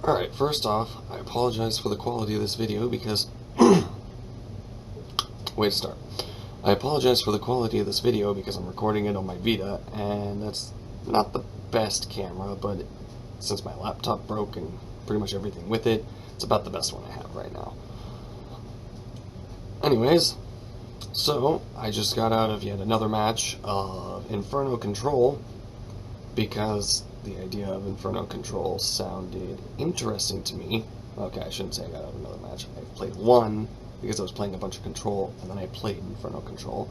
Alright, first off, I apologize for the quality of this video because... Way to start. I apologize for the quality of this video because I'm recording it on my Vita, and that's not the best camera, but since my laptop broke and pretty much everything with it, it's about the best one I have right now. Anyways, so I just got out of yet another match of Inferno Control because the idea of Inferno Control sounded interesting to me. Okay, I shouldn't say I got out of another match. I played one because I was playing a bunch of Control, and then I played Inferno Control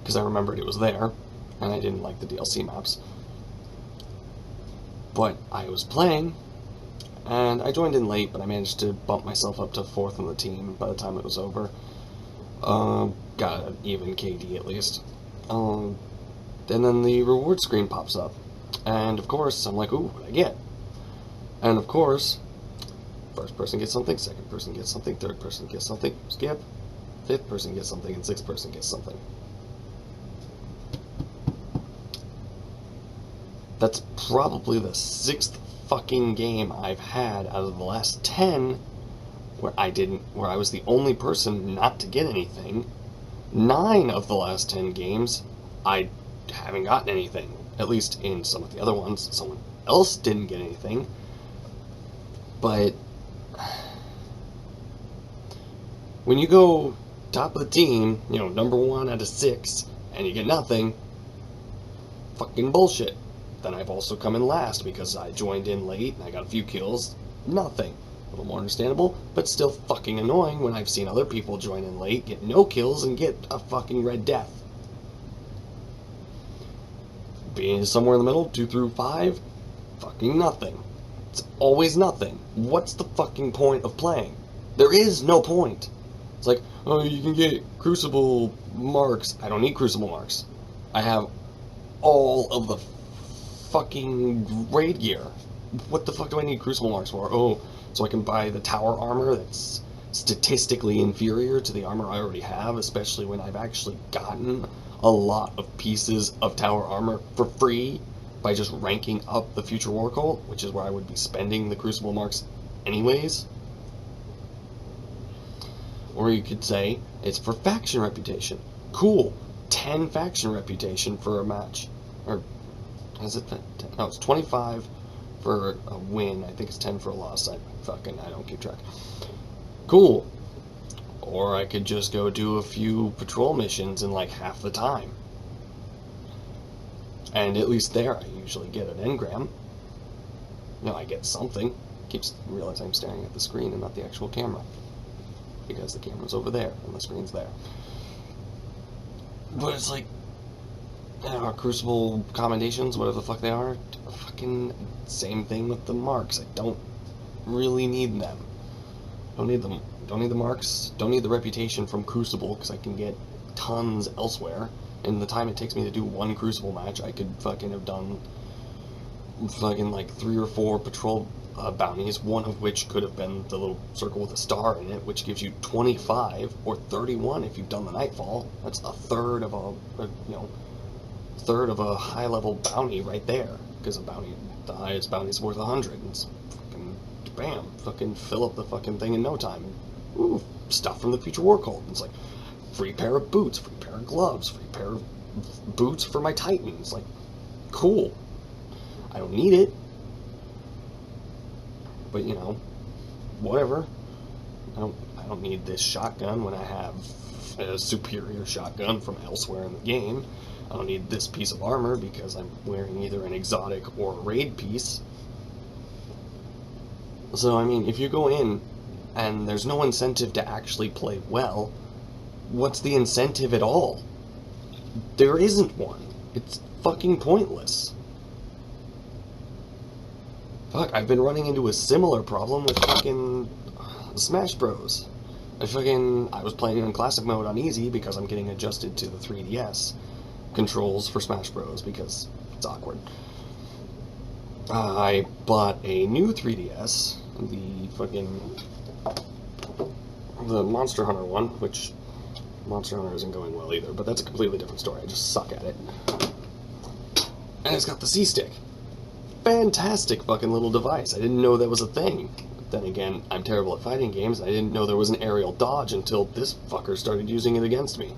because I remembered it was there, and I didn't like the DLC maps. But I was playing, and I joined in late, but I managed to bump myself up to 4th on the team by the time it was over. Got an even KD at least. And then the reward screen pops up. And of course, I'm like, ooh, what did I get? And of course, first person gets something, second person gets something, third person gets something, skip, fifth person gets something, and sixth person gets something. That's probably the 6th fucking game I've had out of the last 10 where I was the only person not to get anything. 9 of the last 10 games, I haven't gotten anything. At least in some of the other ones, someone else didn't get anything. But when you go top of the team, you know, number 1 out of 6, and you get nothing, fucking bullshit. Then I've also come in last because I joined in late and I got a few kills. Nothing. A little more understandable, but still fucking annoying when I've seen other people join in late, get no kills, and get a fucking red death. Being somewhere in the middle, 2 through 5, fucking nothing. It's always nothing. What's the fucking point of playing? There is no point. It's like, oh, you can get Crucible marks. I don't need Crucible marks. I have all of the fucking raid gear. What the fuck do I need Crucible marks for? Oh, so I can buy the tower armor that's statistically inferior to the armor I already have, especially when I've actually gotten a lot of pieces of tower armor for free by just ranking up the Future War Cult, which is where I would be spending the Crucible marks anyways. Or you could say it's for faction reputation. Cool. 10 faction reputation for a match. Or is it 10? No, it's 25 for a win. I think it's 10 for a loss. I don't keep track. Cool. Or I could just go do a few patrol missions in like half the time. And at least there I usually get an engram. You know, I get something. Keeps realizing I'm staring at the screen and not the actual camera. Because the camera's over there and the screen's there. But it's like, Crucible commendations, whatever the fuck they are, fucking same thing with the marks. I don't really need them. Don't need them. Don't need the marks. Don't need the reputation from Crucible because I can get tons elsewhere. In the time it takes me to do one Crucible match, I could fucking have done fucking like 3 or 4 patrol bounties, one of which could have been the little circle with a star in it, which gives you 25 or 31 if you've done the Nightfall. That's a third of a high-level bounty right there, because the highest bounty is worth 100. And it's fucking bam, fucking fill up the fucking thing in no time. Ooh, stuff from the Future War Cult. It's like free pair of boots, free pair of gloves, free pair of boots for my Titan. It's like cool. I don't need it, but you know, whatever. I don't need this shotgun when I have a superior shotgun from elsewhere in the game. I don't need this piece of armor because I'm wearing either an exotic or a raid piece. So, I mean, if you go in and there's no incentive to actually play well, what's the incentive at all? There isn't one. It's fucking pointless. Fuck, I've been running into a similar problem with fucking Smash Bros. I was playing in classic mode on easy because I'm getting adjusted to the 3DS controls for Smash Bros. Because it's awkward. I bought a new 3DS, the Monster Hunter one, which Monster Hunter isn't going well either, but that's a completely different story. I just suck at it. And it's got the C-Stick. fantastic fucking little device. I didn't know that was a thing. Then again, I'm terrible at fighting games. I didn't know there was an aerial dodge until this fucker started using it against me.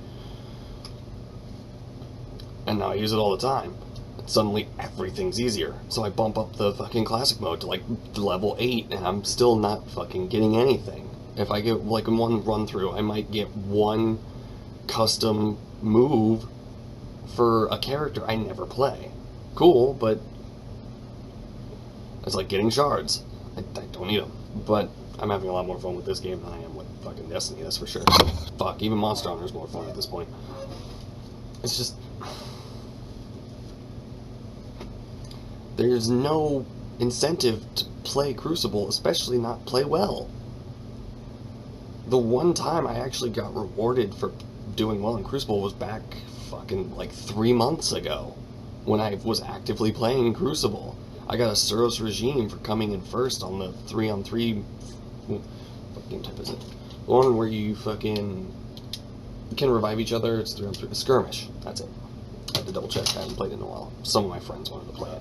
And now I use it all the time. And suddenly everything's easier. So I bump up the fucking classic mode to like level 8 and I'm still not fucking getting anything. If I get like in one run through, I might get one custom move for a character I never play. Cool, but it's like getting shards. I don't need them. But I'm having a lot more fun with this game than I am with fucking Destiny, that's for sure. Fuck, even Monster Hunter is more fun at this point. It's just... there's no incentive to play Crucible, especially not play well. The one time I actually got rewarded for doing well in Crucible was back fucking like 3 months ago, when I was actively playing Crucible. I got a Suros regime for coming in first on the 3-on-3... what game type is it? The one where you fucking can revive each other. It's 3-on-3. Skirmish. That's it. I had to double check. I haven't played it in a while. Some of my friends wanted to play it.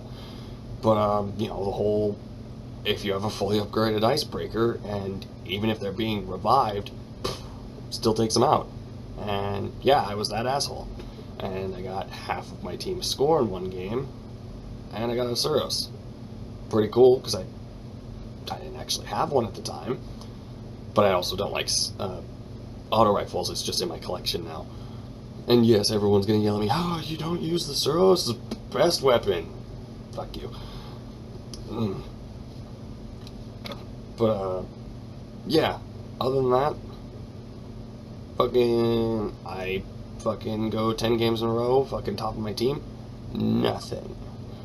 But, you know, the whole... if you have a fully upgraded Icebreaker, and even if they're being revived, still takes them out. And, yeah, I was that asshole. And I got half of my team's score in one game, and I got a Suros. Pretty cool, because I didn't actually have one at the time, but I also don't like auto rifles. It's just in my collection now. And yes, everyone's gonna yell at me, "Oh, you don't use the Suros? It's the best weapon." Fuck you. But, yeah, other than that, I fucking go 10 games in a row, fucking top of my team, nothing.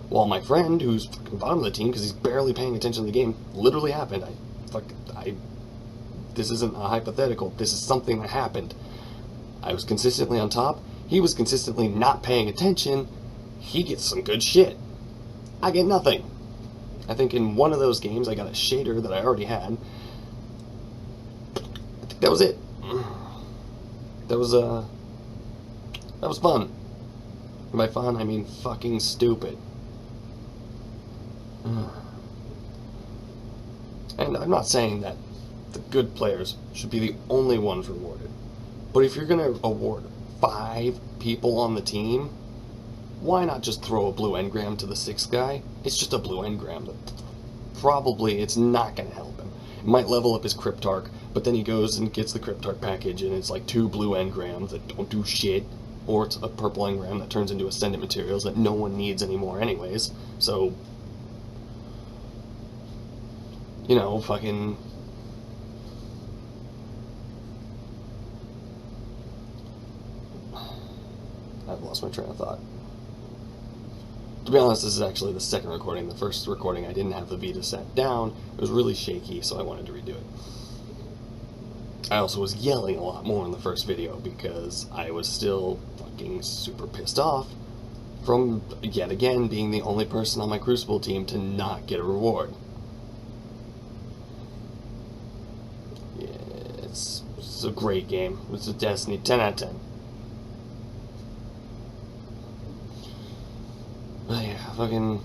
While my friend, who's fucking bottom of the team, because he's barely paying attention to the game, literally happened. This isn't a hypothetical, this is something that happened. I was consistently on top, he was consistently not paying attention, he gets some good shit. I get nothing. I think in one of those games I got a shader that I already had. I think that was it. That was fun. And by fun, I mean fucking stupid. And I'm not saying that the good players should be the only ones rewarded. But if you're gonna award 5 people on the team, why not just throw a blue engram to the 6th guy? It's just a blue engram that probably it's not gonna help him. It might level up his Cryptarch, but then he goes and gets the Cryptarch package and it's like 2 blue engrams that don't do shit. Or it's a purple engram that turns into Ascendant materials that no one needs anymore anyways. So, you know, fucking... I've lost my train of thought. To be honest, this is actually the second recording. The first recording I didn't have the Vita set down. It was really shaky, so I wanted to redo it. I also was yelling a lot more in the first video because I was still fucking super pissed off from, yet again, being the only person on my Crucible team to not get a reward. Yeah, it's a great game. It's a Destiny 10 out of 10. But yeah, fucking...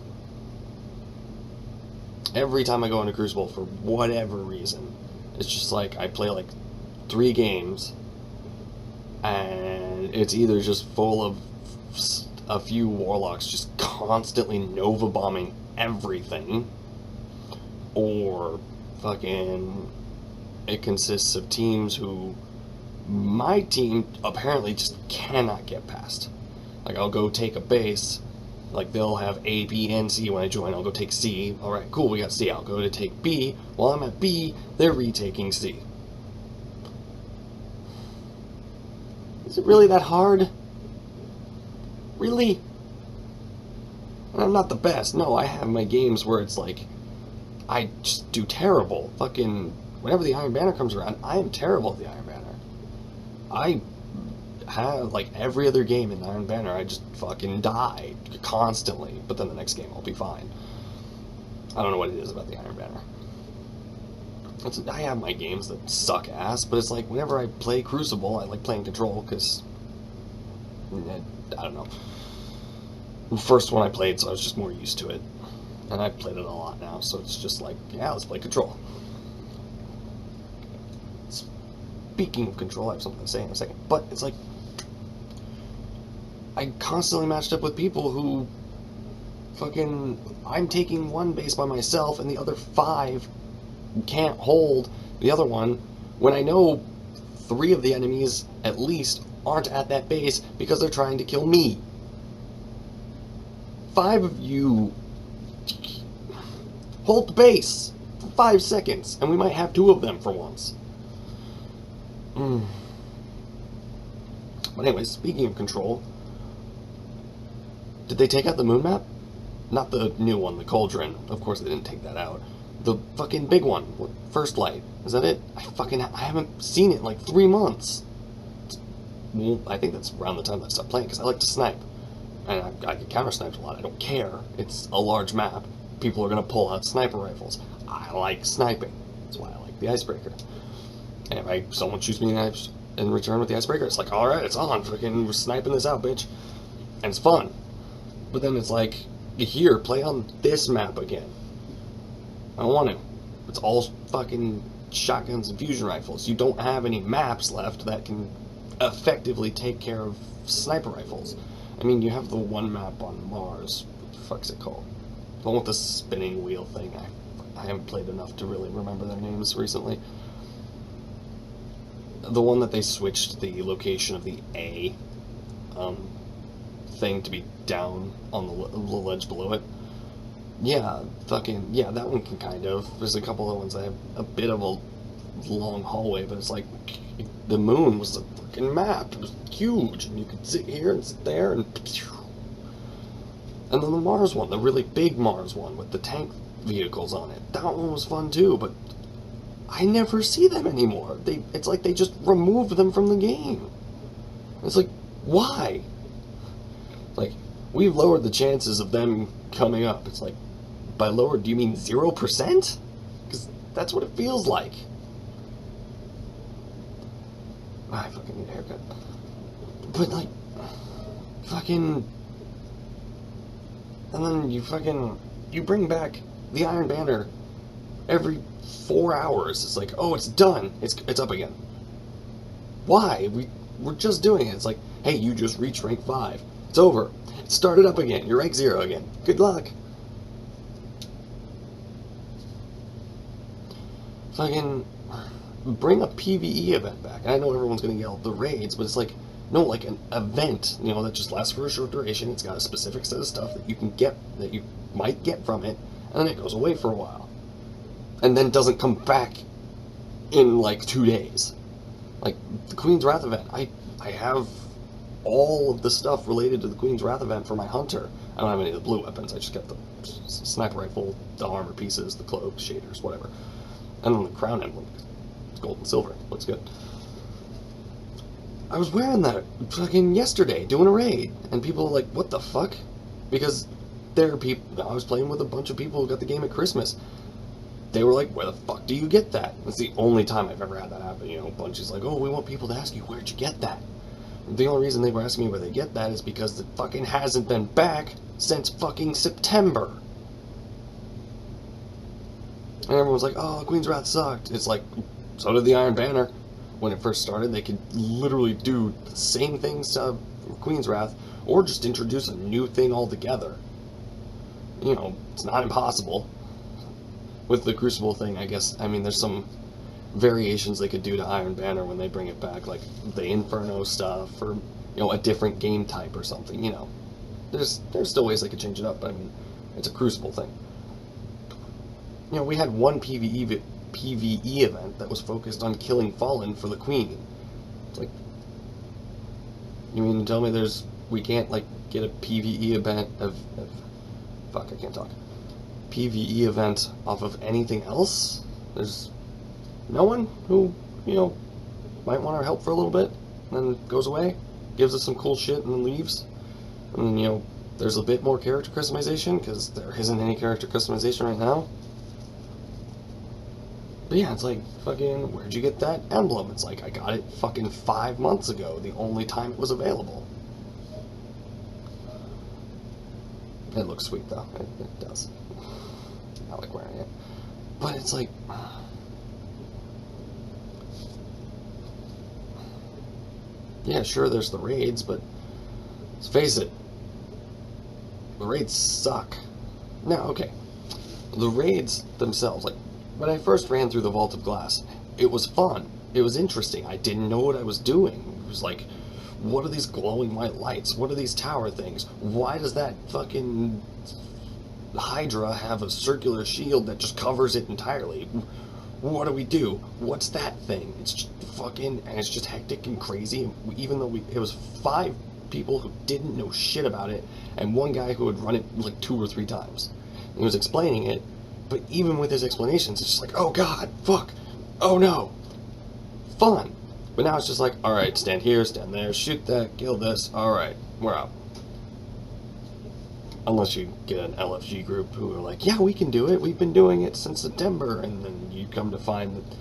every time I go into Crucible, for whatever reason, it's just like, I play like 3 games, and it's either just full of a few warlocks just constantly Nova bombing everything, or fucking it consists of teams who my team apparently just cannot get past. Like, I'll go take a base, like they'll have A, B, and C when I join. I'll go take C. Alright, cool, we got C. I'll go to take B. While I'm at B, they're retaking C. Is it really that hard? Really? And I'm not the best. No, I have my games where it's like, I just do terrible. Fucking, whenever the Iron Banner comes around, I am terrible at the Iron Banner. I have, like, every other game in Iron Banner, I just fucking die constantly. But then the next game I'll be fine. I don't know what it is about the Iron Banner. I have my games that suck ass, but it's like, whenever I play Crucible, I like playing Control, because, I don't know. The first one I played, so I was just more used to it. And I've played it a lot now, so it's just like, yeah, let's play Control. Speaking of Control, I have something to say in a second, but it's like, I constantly matched up with people who fucking, I'm taking one base by myself and the other 5 can't hold the other one, when I know 3 of the enemies, at least, aren't at that base because they're trying to kill me. 5 of you hold the base for 5 seconds, and we might have 2 of them for once. But anyways, speaking of Control, did they take out the moon map? Not the new one, the Cauldron. Of course they didn't take that out. The fucking big one, First Light. Is that it? I haven't seen it in like 3 months. Well, I think that's around the time that I stopped playing, because I like to snipe. And I get counter-sniped a lot. I don't care. It's a large map. People are going to pull out sniper rifles. I like sniping. That's why I like the Icebreaker. And if someone shoots me in return with the Icebreaker, it's like, alright, it's on. Freaking, we're sniping this out, bitch. And it's fun. But then it's like, here, play on this map again. I don't want to. It's all fucking shotguns and fusion rifles. You don't have any maps left that can effectively take care of sniper rifles. I mean, you have the one map on Mars. What the fuck's it called? The one with the spinning wheel thing. I haven't played enough to really remember their names recently. The one that they switched the location of the A thing to be down on the ledge below it. Yeah, fucking, yeah, that one can kind of. There's a couple other ones that have a bit of a long hallway, but it's like, the moon was a fucking map. It was huge, and you could sit here and sit there, and then the Mars one, the really big Mars one with the tank vehicles on it. That one was fun too, but I never see them anymore. It's like they just removed them from the game. It's like, why? Like, we've lowered the chances of them coming up. It's like, by lowered, do you mean 0%? Because that's what it feels like. I fucking need a haircut. But, like, fucking... And then you bring back the Iron Banner every 4 hours. It's like, oh, it's done. It's up again. Why? We're just doing it. It's like, hey, you just reached rank 5. It's over. Start it up again. You're rank 0 again. Good luck. Fucking bring a PvE event back. And I know everyone's gonna yell the raids, but it's like, no, like an event, you know, that just lasts for a short duration. It's got a specific set of stuff that you can get, that you might get from it, and then it goes away for a while. And then doesn't come back in like 2 days. Like the Queen's Wrath event. I have all of the stuff related to the Queen's Wrath event for my hunter. I don't have any of the blue weapons. I just got the sniper rifle, the armor pieces, the cloak, shaders, whatever. And then the crown emblem. It's gold and silver. Looks good. I was wearing that fucking yesterday, doing a raid, and people were like, what the fuck? Because there are people, I was playing with a bunch of people who got the game at Christmas. They were like, where the fuck do you get that? That's the only time I've ever had that happen, you know, bunches like, oh, we want people to ask you, where'd you get that? And the only reason they were asking me where they get that is because it fucking hasn't been back since fucking September. And everyone's like, oh, Queen's Wrath sucked. It's like, so did the Iron Banner. When it first started, they could literally do the same things to Queen's Wrath, or just introduce a new thing altogether. You know, it's not impossible. With the Crucible thing, I guess, I mean, there's some variations they could do to Iron Banner when they bring it back, like the Inferno stuff, or, you know, a different game type or something, you know. There's still ways they could change it up, but I mean, it's a Crucible thing. You know, we had one PvE event that was focused on killing Fallen for the Queen. It's like, you mean to tell me we can't, like, get a PvE event fuck, I can't talk. PvE event off of anything else? There's no one who, you know, might want our help for a little bit, and then goes away, gives us some cool shit, and then leaves. And then, you know, there's a bit more character customization, because there isn't any character customization right now. But yeah, it's like, fucking, where'd you get that emblem? It's like, I got it fucking 5 months ago, the only time it was available. It looks sweet though. It does. I like wearing it. But it's like, yeah, sure, there's the raids, but let's face it, the raids suck. Now, okay, the raids themselves, like, when I first ran through the Vault of Glass, it was fun. It was interesting. I didn't know what I was doing. It was like, what are these glowing white lights? What are these tower things? Why does that fucking Hydra have a circular shield that just covers it entirely? What do we do? What's that thing? It's just fucking, and it's just hectic and crazy. Even though it was 5 people who didn't know shit about it, and one guy who had run it like 2 or 3 times. He was explaining it, but even with his explanations, it's just like, oh god, fuck, oh no, fun. But now it's just like, alright, stand here, stand there, shoot that, kill this, alright, we're out. Unless you get an LFG group who are like, yeah, we can do it, we've been doing it since September, and then you come to find that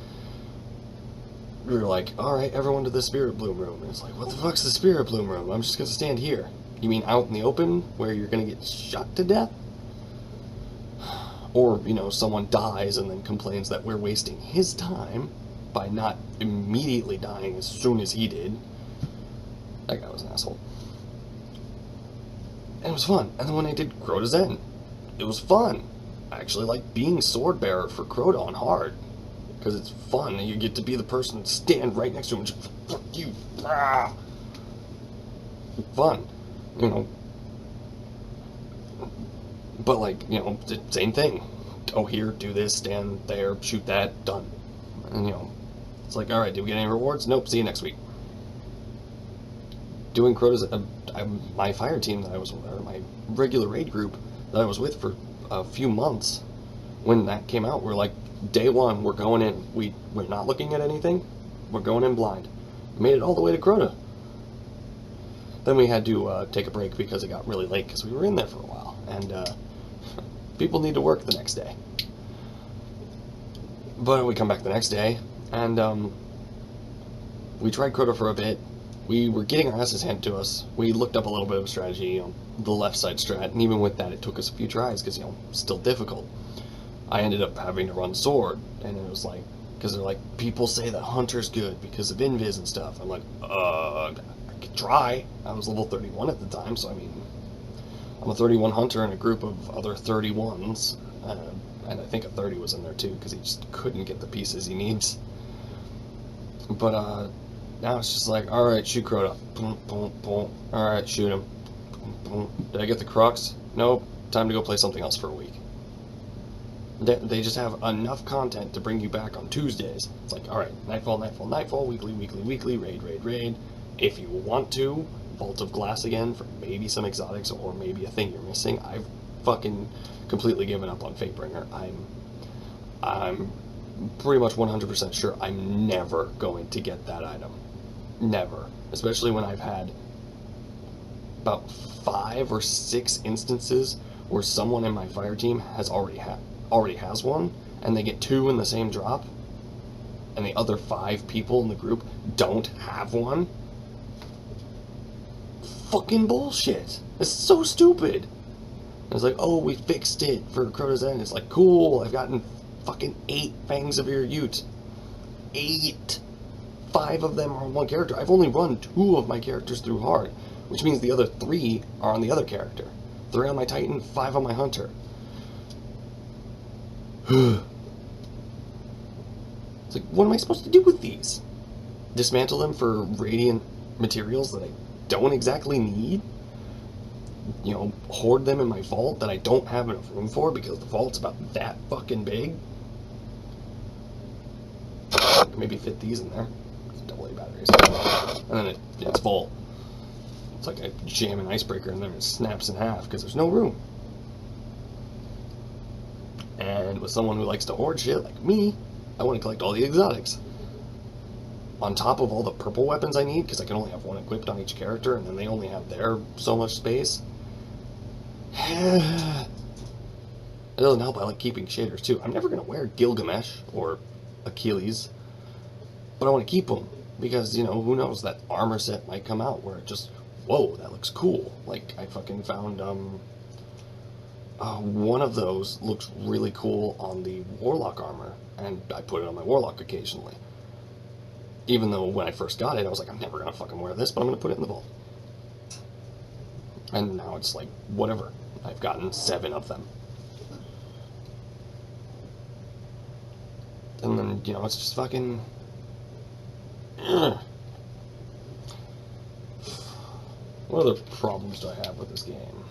you're like, alright, everyone to the Spirit Bloom room. And it's like, what the fuck's the Spirit Bloom room? I'm just gonna stand here. You mean out in the open, where you're gonna get shot to death? Or, you know, someone dies and then complains that we're wasting his time by not immediately dying as soon as he did. That guy was an asshole. And it was fun. And then when I did Crota's End, it was fun. I actually like being sword bearer for Crota on hard, because it's fun. You get to be the person that stand right next to him and just, fuck you. Ah. Fun. You know. But like, you know, same thing. Go here, do this, stand there, shoot that, done. And you know, it's like, alright, did we get any rewards? Nope, see you next week. Doing Crota's, my fire team that I was, or my regular raid group that I was with for a few months, when that came out, we're like, day 1, we're going in. We're not looking at anything. We're going in blind. Made it all the way to Crota. Then we had to take a break because it got really late because we were in there for a while, and people need to work the next day. But we come back the next day, and we tried Crota for a bit. We were getting our asses handed to us. We looked up a little bit of a strategy, you know, the left side strat, and even with that, it took us a few tries because, you know, still difficult. I ended up having to run sword, and it was like, because they're like, people say that Hunter's good because of invis and stuff. I'm like, I could try. I was level 31 at the time, so I mean, I'm a 31 Hunter in a group of other 31s, and I think a 30 was in there too, because he just couldn't get the pieces he needs. But now it's just like, alright, shoot Crota. Boom, boom, boom. Alright, shoot him. Boom, boom. Did I get the Crux? Nope. Time to go play something else for a week. They just have enough content to bring you back on Tuesdays. It's like, alright, Nightfall, Nightfall, Nightfall, weekly, weekly, weekly, raid, raid, raid. If you want to, Vault of Glass again for maybe some exotics or maybe a thing you're missing. I've fucking completely given up on Fatebringer. I'm pretty much 100% sure I'm never going to get that item. Never. Especially when I've had about 5 or 6 instances where someone in my fire team has already has one, and they get 2 in the same drop, and the other 5 people in the group don't have one. Fucking bullshit. It's so stupid. It's like, oh, we fixed it for Crota's End. It's like, cool, I've gotten fucking 8 Fangs of Ur-Ute. 8. 5 of them are on one character. I've only run 2 of my characters through hard, which means the other 3 are on the other character. 3 on my Titan, 5 on my Hunter. It's like, what am I supposed to do with these? Dismantle them for radiant materials that I don't exactly need? You know, hoard them in my vault that I don't have enough room for because the vault's about that fucking big? Maybe fit these in there. AA batteries. And then it's full. It's like I jam an icebreaker in there and it snaps in half because there's no room. And with someone who likes to hoard shit like me, I want to collect all the exotics. On top of all the purple weapons I need, because I can only have 1 equipped on each character, and then they only have their so much space. It doesn't help I like keeping shaders too. I'm never going to wear Gilgamesh or Achilles, but I want to keep them, because, you know, who knows, that armor set might come out where it just, whoa, that looks cool. Like, I fucking found, One of those looks really cool on the Warlock armor, and I put it on my Warlock occasionally. Even though when I first got it, I was like, I'm never gonna fucking wear this, but I'm gonna put it in the vault. And now it's like, whatever. I've gotten 7 of them. And then, you know, it's just fucking... What other problems do I have with this game?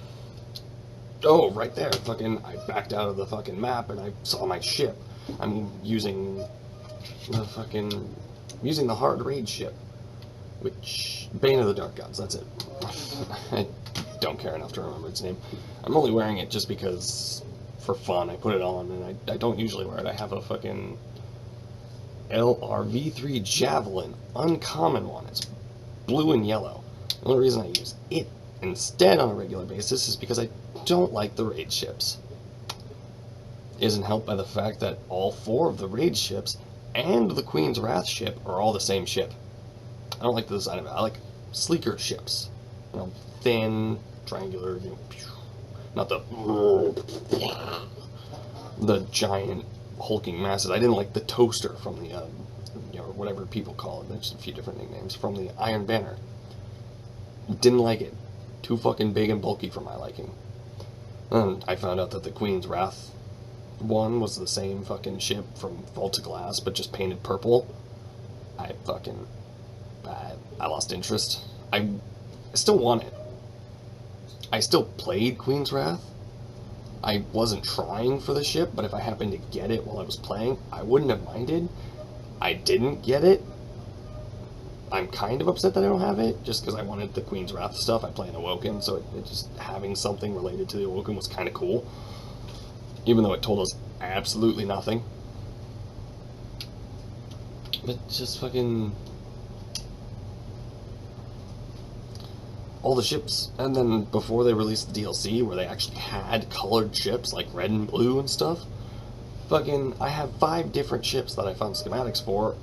Oh, right there. Fucking, I backed out of the fucking map and I saw my ship. I'm using the hard raid ship. Which, Bane of the Dark Gods, that's it. I don't care enough to remember its name. I'm only wearing it just because, for fun, I put it on, and I don't usually wear it. I have a fucking LRV3 Javelin, uncommon one. It's blue and yellow. The only reason I use it instead on a regular basis is because I don't like the raid ships. Isn't helped by the fact that all 4 of the raid ships and the Queen's Wrath ship are all the same ship. I don't like the design of it. I like sleeker ships. You know, thin, triangular, you know, not the giant hulking masses. I didn't like the toaster from the, you know, whatever people call it. There's a few different nicknames from the Iron Banner. Didn't like it. Too fucking big and bulky for my liking. And I found out that the Queen's Wrath one was the same fucking ship from Vault of Glass, but just painted purple. I lost interest. I still want it. I still played Queen's Wrath. I wasn't trying for the ship, but if I happened to get it while I was playing, I wouldn't have minded. I didn't get it. I'm kind of upset that I don't have it, just because I wanted the Queen's Wrath stuff. I play an Awoken, so it just having something related to the Awoken was kind of cool. Even though it told us absolutely nothing. But just fucking... all the ships, and then before they released the DLC, where they actually had colored ships, like red and blue and stuff, fucking, I have 5 different ships that I found schematics for,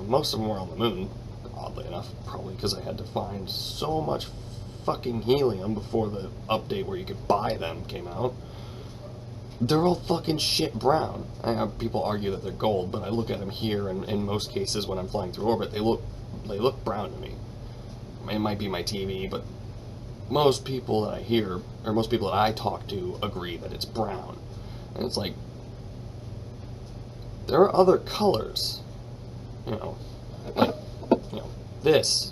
most of them were on the moon, oddly enough, probably because I had to find so much fucking helium before the update where you could buy them came out. They're all fucking shit brown. I have people argue that they're gold, but I look at them here, and in most cases when I'm flying through orbit, they look brown to me. It might be my TV, but most people that I hear, or most people that I talk to, agree that it's brown. And it's like, there are other colors. You know, like, you know, this.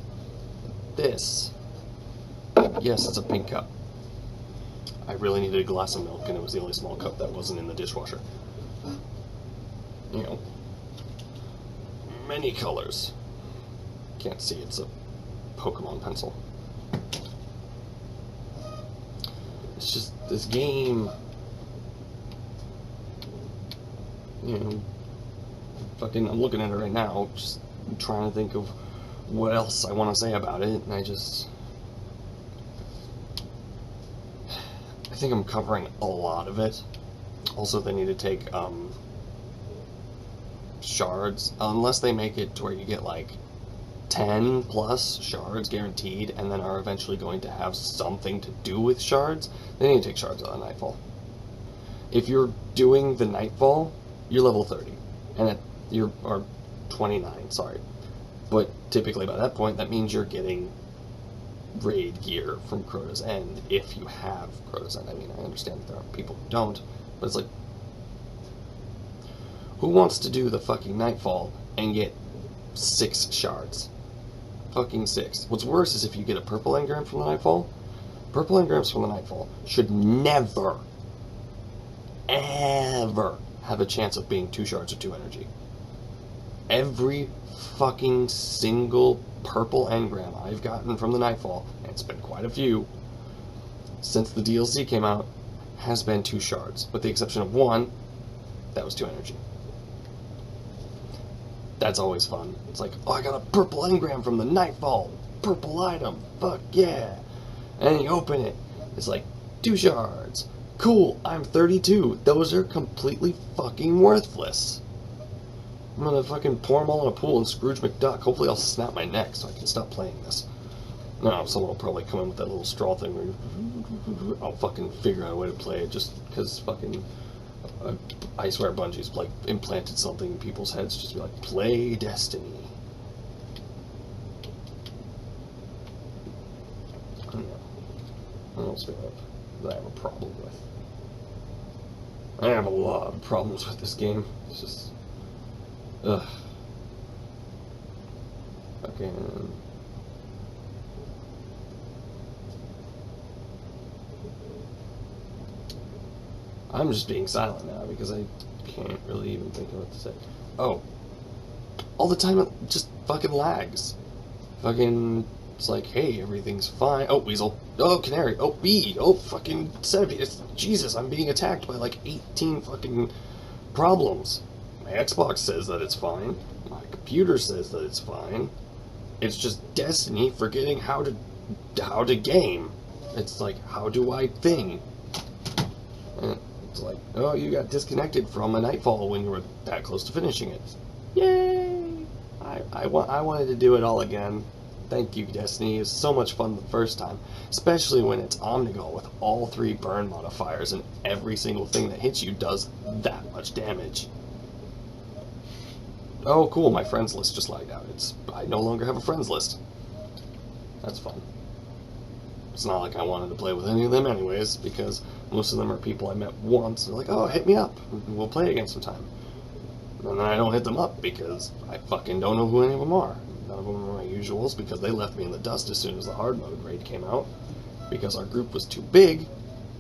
Yes, it's a pink cup. I really needed a glass of milk, and it was the only small cup that wasn't in the dishwasher. You know, many colors. Can't see, it's a Pokemon pencil. It's just, this game, you know, fucking, I'm looking at it right now, just trying to think of what else I want to say about it, and I think I'm covering a lot of it. Also, they need to take, shards, unless they make it to where you get, like, 10 plus shards guaranteed, and then are eventually going to have something to do with shards, they need to take shards out of Nightfall. If you're doing the Nightfall, you're level 30, and or 29, sorry. But typically by that point, that means you're getting raid gear from Crota's End, if you have Crota's End. I mean, I understand that there are people who don't, but it's like, who wants to do the fucking Nightfall and get 6 shards? Fucking 6. What's worse is if you get a purple engram from the Nightfall. Purple engrams from the Nightfall should never, ever have a chance of being 2 shards or 2 energy. Every fucking single purple engram I've gotten from the Nightfall, and it's been quite a few, since the DLC came out, has been 2 shards, with the exception of one that was 2 energy. That's always fun. It's like, oh, I got a purple engram from the Nightfall. Purple item. Fuck yeah. And you open it. It's like, 2 shards. Cool, I'm 32. Those are completely fucking worthless. I'm gonna fucking pour them all in a pool and Scrooge McDuck. Hopefully I'll snap my neck so I can stop playing this. No, someone will probably come in with that little straw thing where I'll fucking figure out a way to play it just because fucking. I swear Bungie's like implanted something in people's heads just to be like, play Destiny. I don't know. What else do I have that I have a problem with? I have a lot of problems with this game. It's just. Ugh. Fucking. I'm just being silent now because I can't really even think of what to say. Oh. All the time it just fucking lags. Fucking, it's like, hey, everything's fine. Oh, weasel. Oh, canary. Oh, bee. Oh, fucking centipede. Jesus, I'm being attacked by like 18 fucking problems. My Xbox says that it's fine. My computer says that it's fine. It's just Destiny forgetting how to game. It's like, how do I thing? And it's like, oh, you got disconnected from a Nightfall when you were that close to finishing it. Yay! I wanted to do it all again. Thank you, Destiny. It was so much fun the first time, especially when it's Omnigul with all 3 burn modifiers and every single thing that hits you does that much damage. Oh, cool, my friends list just lagged out. I no longer have a friends list. That's fun. It's not like I wanted to play with any of them anyways, because most of them are people I met once. They're like, oh, hit me up. We'll play again sometime. And then I don't hit them up because I fucking don't know who any of them are. None of them are my usuals because they left me in the dust as soon as the hard mode raid came out. Because our group was too big.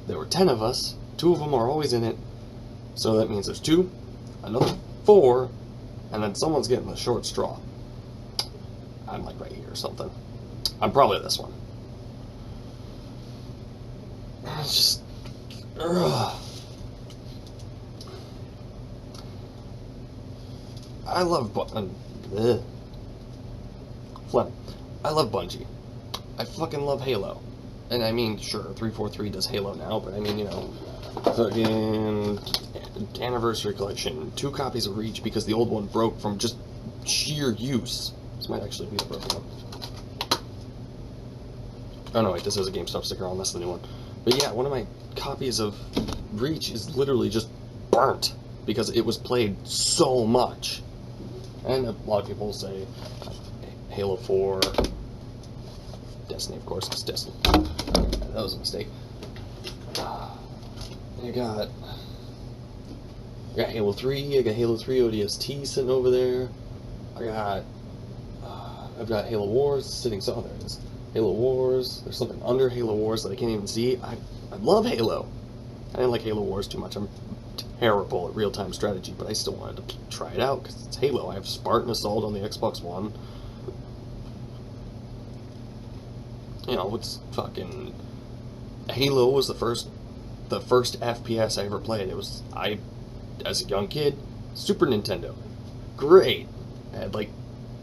There were 10 of us. 2 of them are always in it. So that means there's 2, another 4, and then someone's getting the short straw. I'm like right here or something. I'm probably this one. It's just... Ugh. I love Phlegm. I love Bungie. I fucking love Halo. And I mean, sure, 343 does Halo now, but I mean, you know, fucking Anniversary Collection, 2 copies of Reach because the old one broke from just sheer use. This might actually be the broken one. Oh no, wait, this is a GameStop sticker on, that's the new one. But yeah, one of my copies of Reach is literally just burnt because it was played so much. And a lot of people say Halo 4, Destiny, of course, it's Destiny. That was a mistake. You got Halo 3, I got Halo 3 ODST sitting over there. I've got Halo Wars sitting, so there it is. Halo Wars, there's something under Halo Wars that I can't even see. I love Halo. I didn't like Halo Wars too much. I'm terrible at real-time strategy, but I still wanted to try it out because it's Halo. I have Spartan Assault on the Xbox One. You know, it's fucking... Halo was the first FPS I ever played. It was, as a young kid, Super Nintendo. Great. I had like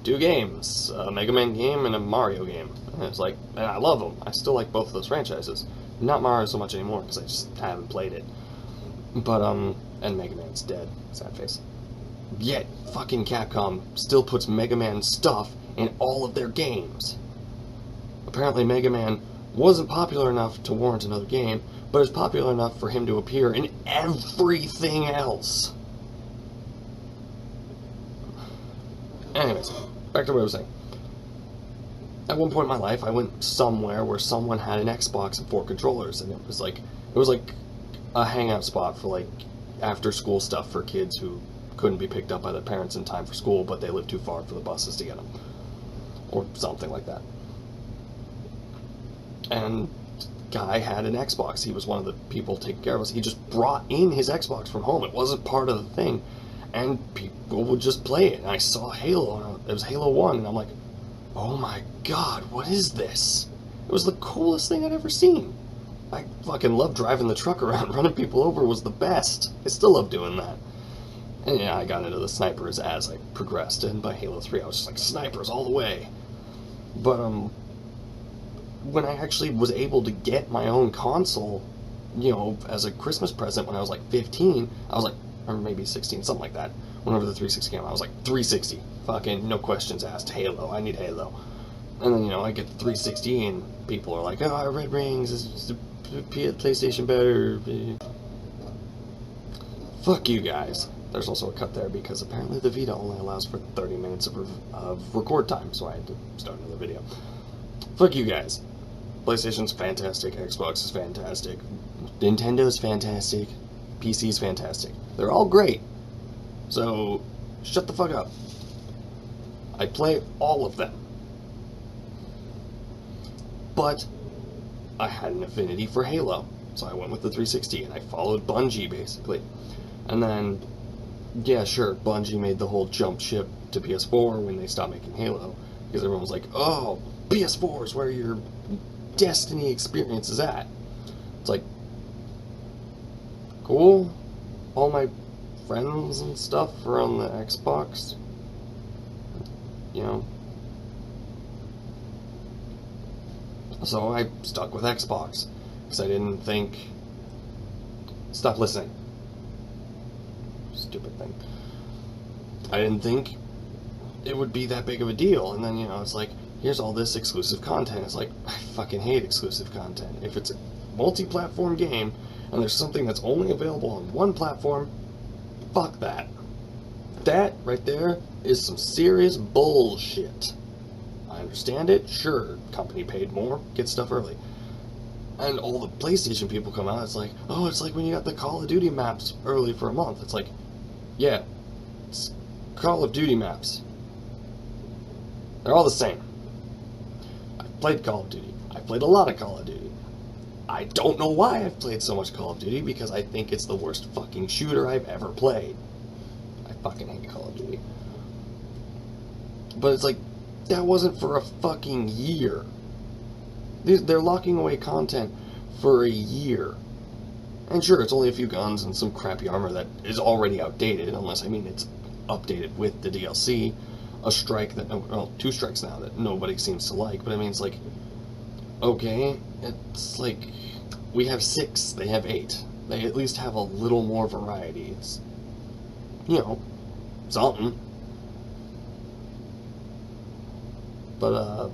2 games, a Mega Man game and a Mario game. And it's like, and I love them. I still like both of those franchises. Not Mario so much anymore because I just haven't played it. But, and Mega Man's dead. Sad face. Yet, fucking Capcom still puts Mega Man stuff in all of their games. Apparently Mega Man wasn't popular enough to warrant another game, but is popular enough for him to appear in everything else. Anyways, back to what I was saying. At one point in my life, I went somewhere where someone had an Xbox and 4 controllers, and it was like a hangout spot for like after-school stuff for kids who couldn't be picked up by their parents in time for school, but they lived too far for the buses to get them, or something like that. And guy had an Xbox. He was one of the people taking care of us. He just brought in his Xbox from home. It wasn't part of the thing, and people would just play it. And I saw Halo, and it was Halo 1, and I'm like, oh my god, what is this? It was the coolest thing I'd ever seen. I fucking loved driving the truck around. Running people over was the best. I still love doing that. And yeah, I got into the snipers as I progressed, and by Halo 3 I was just like, snipers all the way. But, when I actually was able to get my own console, you know, as a Christmas present when I was like 15, I was like, or maybe 16, something like that, whenever the 360 came out, I was like, 360. Fucking no questions asked, Halo, I need Halo. And then, you know, I get the 360 and people are like, oh, Red Rings, is the PlayStation better? Fuck you guys. There's also a cut there because apparently the Vita only allows for 30 minutes of record time, so I had to start another video. Fuck you guys. PlayStation's fantastic, Xbox is fantastic, Nintendo's fantastic, PC's fantastic. They're all great. So, shut the fuck up. I play all of them. But I had an affinity for Halo, so I went with the 360 and I followed Bungie basically. And then, yeah, sure, Bungie made the whole jump ship to PS4 when they stopped making Halo, because everyone was like, oh, PS4 is where your Destiny experience is at. It's like, cool. All my friends and stuff are on the Xbox. You know. So I stuck with Xbox, because I didn't think... Stop listening. Stupid thing. I didn't think it would be that big of a deal, and then, you know, it's like, here's all this exclusive content. It's like, I fucking hate exclusive content. If it's a multi-platform game, and there's something that's only available on one platform, fuck that. That, right there, is some serious bullshit. I understand it, sure, company paid more, get stuff early. And all the PlayStation people come out, it's like, oh, it's like when you got the Call of Duty maps early for a month. It's like, yeah, it's Call of Duty maps. They're all the same. I've played Call of Duty. I've played a lot of Call of Duty. I don't know why I've played so much Call of Duty, because I think it's the worst fucking shooter I've ever played. I fucking hate Call of Duty. But it's like, that wasn't for a fucking year. They're locking away content for a year. And sure, it's only a few guns and some crappy armor that is already outdated, unless, I mean, it's updated with the DLC. A strike that, well, 2 strikes now that nobody seems to like, but I mean, it's like, okay, it's like, we have 6, they have 8. They at least have a little more variety. It's, you know, something. But,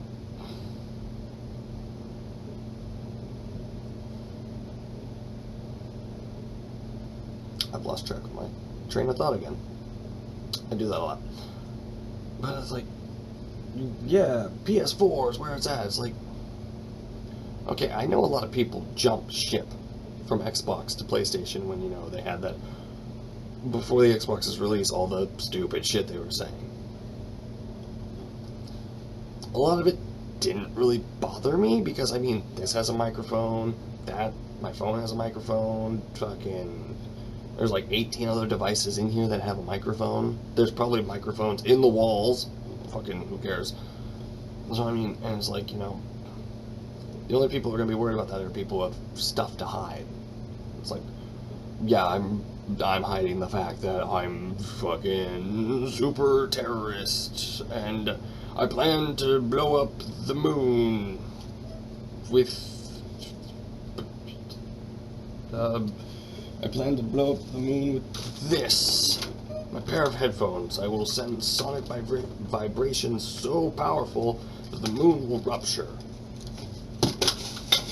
I've lost track of my train of thought again. I do that a lot. But it's like, yeah, PS4 is where it's at. It's like, okay, I know a lot of people jump ship from Xbox to PlayStation when, you know, they had that, before the Xbox's release, all the stupid shit they were saying. A lot of it didn't really bother me, because, I mean, this has a microphone, my phone has a microphone, fucking... There's like 18 other devices in here that have a microphone. There's probably microphones in the walls. Fucking, who cares? So, I mean, and it's like, you know, the only people who are going to be worried about that are people who have stuff to hide. It's like, yeah, I'm hiding the fact that I'm fucking super terrorist, and I plan to blow up the moon with... I plan to blow up the moon with this. My pair of headphones. I will send sonic vibrations so powerful that the moon will rupture.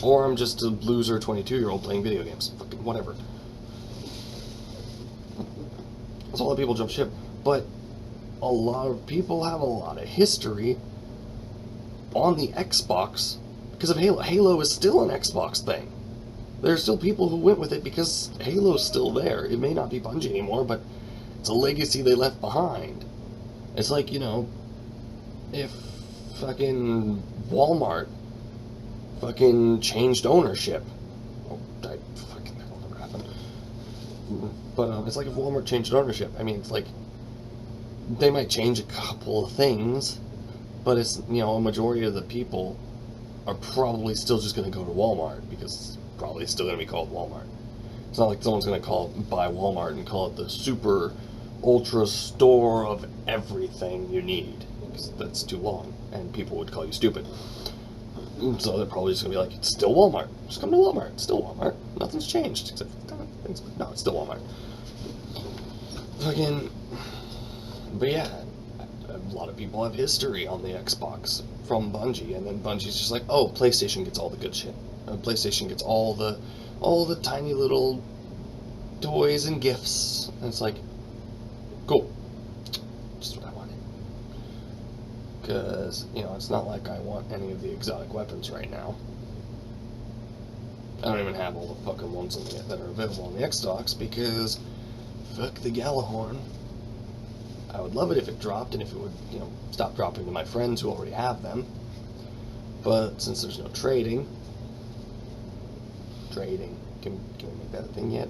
Or I'm just a loser 22-year-old playing video games. Fucking whatever. That's all the people jump ship. But a lot of people have a lot of history on the Xbox because of Halo. Halo is still an Xbox thing. There are still people who went with it because Halo's still there. It may not be Bungie anymore, but it's a legacy they left behind. It's like, you know, if fucking Walmart fucking changed ownership. Oh, I fucking, that will never happen. But it's like if Walmart changed ownership. I mean, it's like, they might change a couple of things, but it's, you know, a majority of the people are probably still just going to go to Walmart because probably still going to be called Walmart. It's not like someone's going to buy Walmart and call it the super ultra store of everything you need, because that's too long and people would call you stupid. So they're probably just going to be like, it's still Walmart. Just come to Walmart. It's still Walmart. Nothing's changed except things. No, it's still Walmart. Again, but yeah, a lot of people have history on the Xbox. from Bungie, and then Bungie's just like, oh, PlayStation gets all the good shit. PlayStation gets all the tiny little toys and gifts. And it's like, cool. Just what I wanted. Because, you know, it's not like I want any of the exotic weapons right now. I don't even have all the fucking ones that are available on the Xbox, because fuck the Gjallarhorn. I would love it if it dropped, and if it would, you know, stop dropping to my friends who already have them. But since there's no trading, can we make that a thing yet?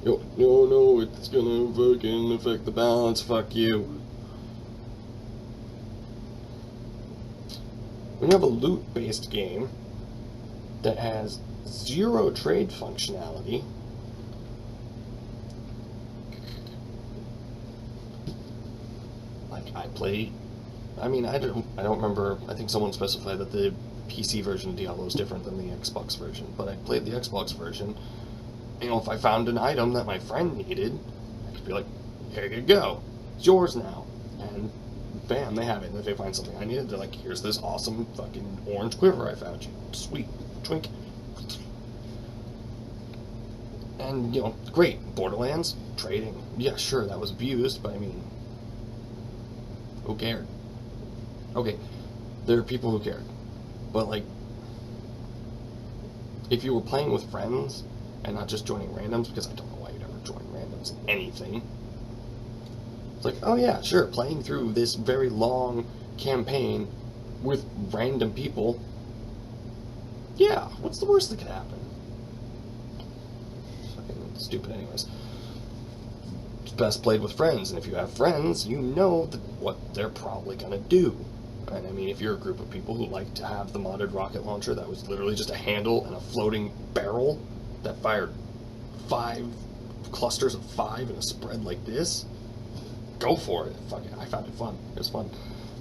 No, it's gonna fucking affect the balance. Fuck you. When you have a loot-based game that has zero trade functionality, like I don't remember. I think someone specified that the PC version of Diablo is different than the Xbox version, but I played the Xbox version. You know, if I found an item that my friend needed, I could be like, here you go, it's yours now, and bam, they have it. And if they find something I needed, they're like, here's this awesome fucking orange quiver I found you. Sweet. Twink. And, you know, great. Borderlands, trading. Yeah, sure, that was abused, but I mean, who cared? Okay, there are people who cared. But, like, if you were playing with friends and not just joining randoms, because I don't know why you'd ever join randoms in anything. It's like, oh yeah, sure, playing through this very long campaign with random people. Yeah, what's the worst that could happen? Fucking stupid anyways. It's best played with friends, and if you have friends, you know what they're probably gonna do. And I mean, if you're a group of people who like to have the modded rocket launcher that was literally just a handle and a floating barrel that fired 5 clusters of 5 in a spread like this, go for it. Fuck it. I found it fun. It was fun.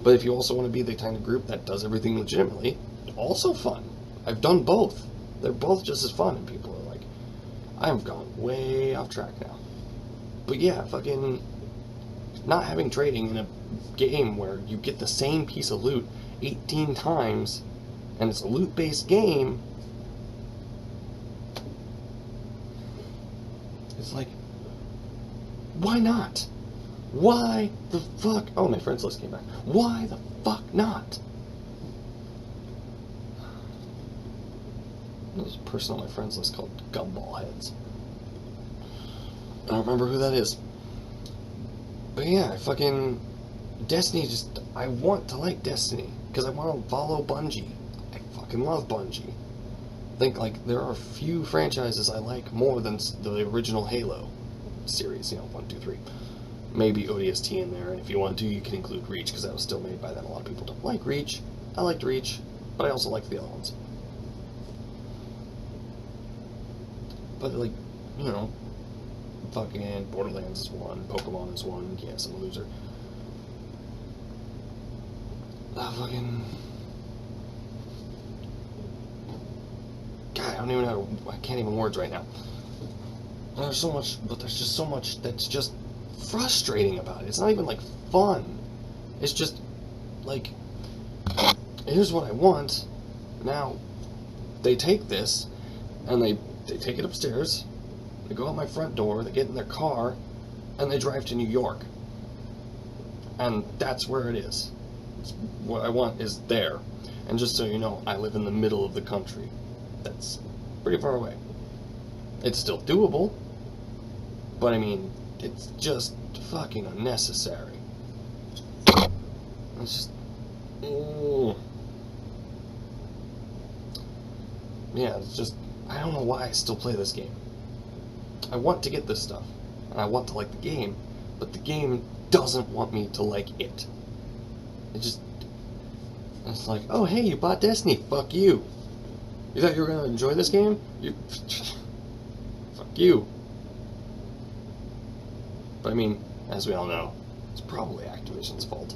But if you also want to be the kind of group that does everything legitimately, also fun. I've done both. They're both just as fun, and people are like, I've gone way off track now. But yeah, fucking not having trading in a game where you get the same piece of loot 18 times, and it's a loot-based game, it's like, why not? Why the fuck? Oh, my friends list came back. Why the fuck not? There's a person on my friends list called Gumball Heads. I don't remember who that is. But yeah, Destiny I want to like Destiny, because I want to follow Bungie. I fucking love Bungie. I think, like, there are a few franchises I like more than the original Halo series, you know, 1, 2, 3. Maybe ODST in there, and if you want to, you can include Reach, because that was still made by them. A lot of people don't like Reach. I liked Reach, but I also like the other ones. But, like, you know, fucking Borderlands is one, Pokemon is one, yes, I'm a loser. Fucking... God, I can't even words right now. There's so much, but there's just so much that's just frustrating about it. It's not even, like, fun. It's just, like, here's what I want. Now, they take this, and they take it upstairs, they go out my front door, they get in their car, and they drive to New York. And that's where it is. What I want is there. And just so you know, I live in the middle of the country. That's pretty far away. It's still doable, but I mean, it's just fucking unnecessary. It's just... Yeah, it's just... I don't know why I still play this game. I want to get this stuff, and I want to like the game, but the game doesn't want me to like it. It's like, oh hey, you bought Destiny, fuck you. You thought you were gonna enjoy this game? Fuck you. But I mean, as we all know, it's probably Activision's fault.